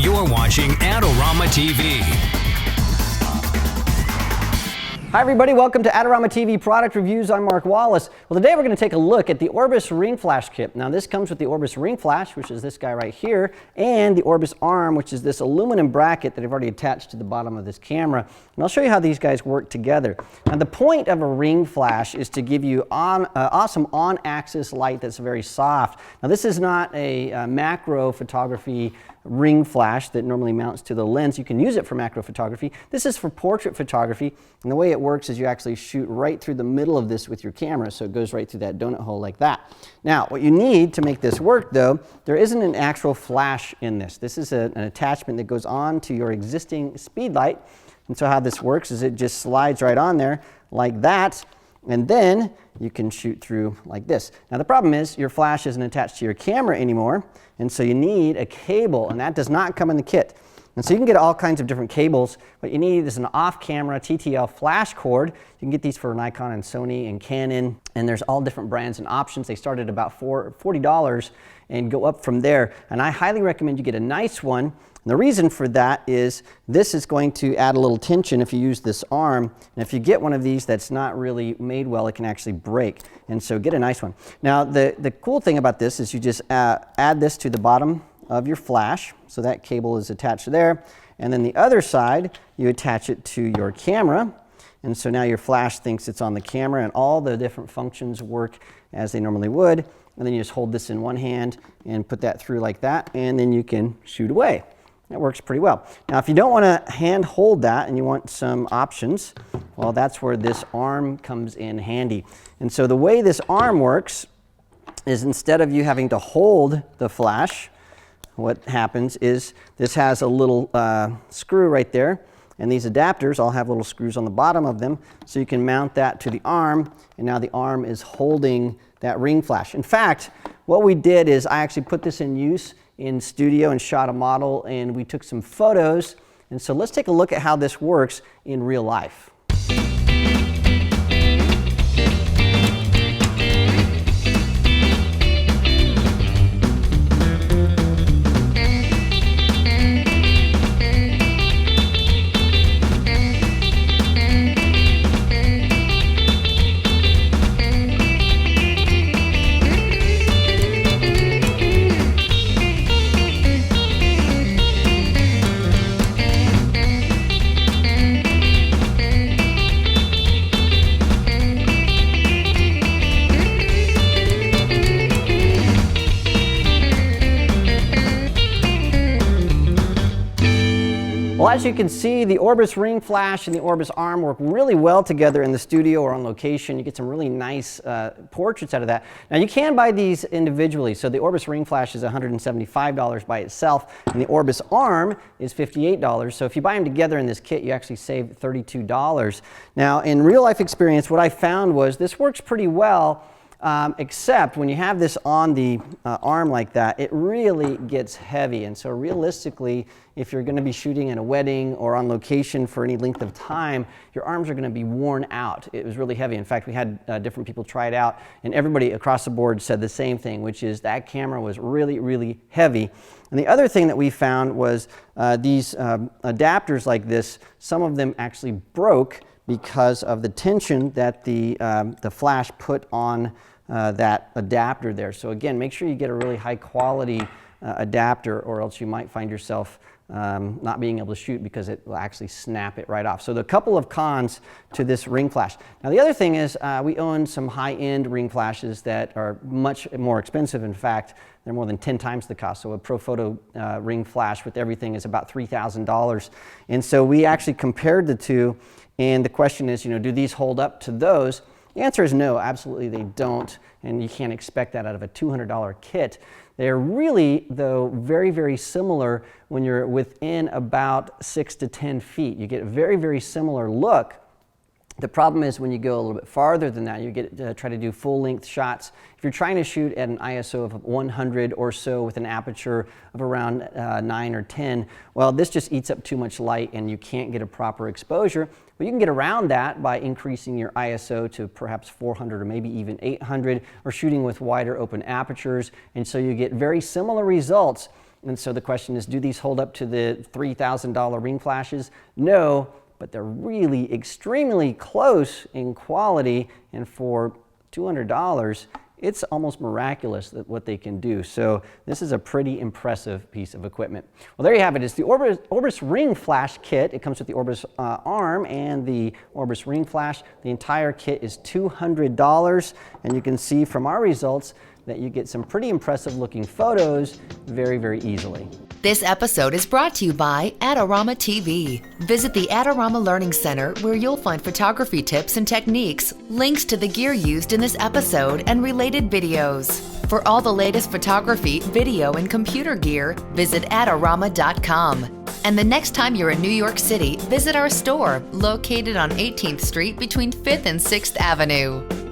You're watching Adorama TV. Hi everybody, welcome to Adorama TV Product Reviews. I'm Mark Wallace. Well, today we're going to take a look at the Orbis Ring Flash Kit. Now this comes with the Orbis Ring Flash, which is this guy right here, and the Orbis Arm, which is this aluminum bracket that I've already attached to the bottom of this camera. And I'll show you how these guys work together. Now the point of a ring flash is to give you awesome on-axis light that's very soft. Now this is not a macro photography ring flash that normally mounts to the lens. You can use it for macro photography. This is for portrait photography, and the way it works is you actually shoot right through the middle of this with your camera, so it goes right through that donut hole like that. Now what you need to make this work though, there isn't an actual flash in this. This is an attachment that goes on to your existing speed light, and so how this works is it just slides right on there like that, and then you can shoot through like this. Now the problem is your flash isn't attached to your camera anymore, and so you need a cable, and that does not come in the kit. And so you can get all kinds of different cables. What you need is an off-camera TTL flash cord. You can get these for Nikon and Sony and Canon, and there's all different brands and options. They start at about $40 and go up from there. And I highly recommend you get a nice one. And the reason for that is this is going to add a little tension if you use this arm. And if you get one of these that's not really made well, it can actually break. And so get a nice one. Now the cool thing about this is you just add this to the bottom of your flash. So that cable is attached there. And then the other side, you attach it to your camera. And so now your flash thinks it's on the camera, and all the different functions work as they normally would. And then you just hold this in one hand and put that through like that, and then you can shoot away. That works pretty well. Now if you don't want to hand hold that and you want some options, well, that's where this arm comes in handy. And so the way this arm works is instead of you having to hold the flash, what happens is this has a little screw right there, and these adapters all have little screws on the bottom of them, so you can mount that to the arm, and now the arm is holding that ring flash. In fact, what we did is I actually put this in use in studio and shot a model, and we took some photos. And so let's take a look at how this works in real life. Well, as you can see, the Orbis Ring Flash and the Orbis Arm work really well together in the studio or on location. You get some really nice portraits out of that. Now, you can buy these individually. So the Orbis Ring Flash is $175 by itself, and the Orbis Arm is $58. So if you buy them together in this kit, you actually save $32. Now, in real life experience, what I found was this works pretty well. Except when you have this on the arm like that, it really gets heavy. And so realistically, if you're going to be shooting at a wedding or on location for any length of time, your arms are going to be worn out. It was really heavy. In fact, we had different people try it out, and everybody across the board said the same thing, which is that camera was really, really heavy. And the other thing that we found was these adapters like this, some of them actually broke because of the tension that the flash put on that adapter there. So again, make sure you get a really high quality adapter, or else you might find yourself not being able to shoot because it will actually snap it right off. So the couple of cons to this ring flash. Now the other thing is we own some high-end ring flashes that are much more expensive. In fact, they're more than 10 times the cost. So a Profoto ring flash with everything is about $3,000. And so we actually compared the two, and the question is, do these hold up to those? The answer is no, absolutely they don't, and you can't expect that out of a $200 kit. They're really, though, very, very similar when you're within about 6 to 10 feet. You get a very, very similar look. The problem is when you go a little bit farther than that, you get try to do full-length shots. If you're trying to shoot at an ISO of 100 or so with an aperture of around 9 or 10, well, this just eats up too much light and you can't get a proper exposure. But you can get around that by increasing your ISO to perhaps 400 or maybe even 800, or shooting with wider open apertures, and so you get very similar results. And so the question is, do these hold up to the $3,000 ring flashes? No, but they're really extremely close in quality, and for $200, it's almost miraculous that what they can do. So this is a pretty impressive piece of equipment. Well, there you have it. It's the Orbis ring flash kit. It comes with the Orbis arm and the Orbis ring flash. The entire kit is $200, and you can see from our results that you get some pretty impressive looking photos very, very easily. This episode is brought to you by Adorama TV. Visit the Adorama Learning Center, where you'll find photography tips and techniques, links to the gear used in this episode, and related videos. For all the latest photography, video, and computer gear, visit Adorama.com. And the next time you're in New York City, visit our store, located on 18th Street between 5th and 6th Avenue.